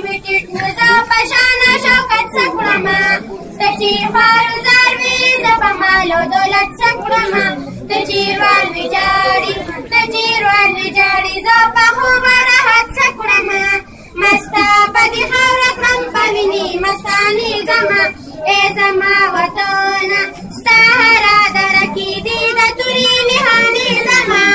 ویټیټ نو زه په شان شوکت څه کړمه ته چیر فاروزار وي زه به مال او دولت څه کړمه ته چیر والوي جاړي ته چیر والوي جاړي زه په خوب راحت څه کړمه مستا په دې خاوره کړم په وینې مستانې زما ای زما وطنه ستا هره دره کې دي د تورې نښانې زما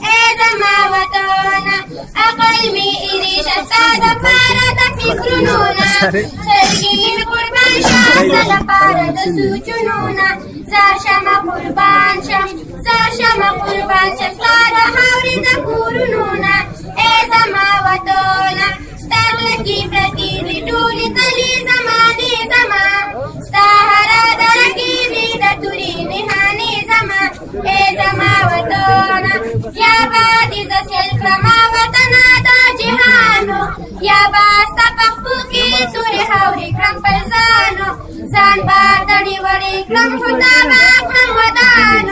ای زما وطنه عقل مې ایرېشه ستا دپاره د فکرونو نه سترګې مې قربان شه ستا لپاره د سوچونو نه زار شمه قربان شم زار شمه قربان شم ستا د خاورې د کورونو نه ای زما وطنه ستا غله کې پرتې دي ټولې تلې زمانې زما ستا هره دره کې دي د تورې نښانې زما ای زما وطنه یا به دې زه سیل کړمه وطنه دا جهانو یا به ستا په خپو کې تورې خاورې کړم پر ځانو ځان به تړې وړې کړم خو تا به کړم ودان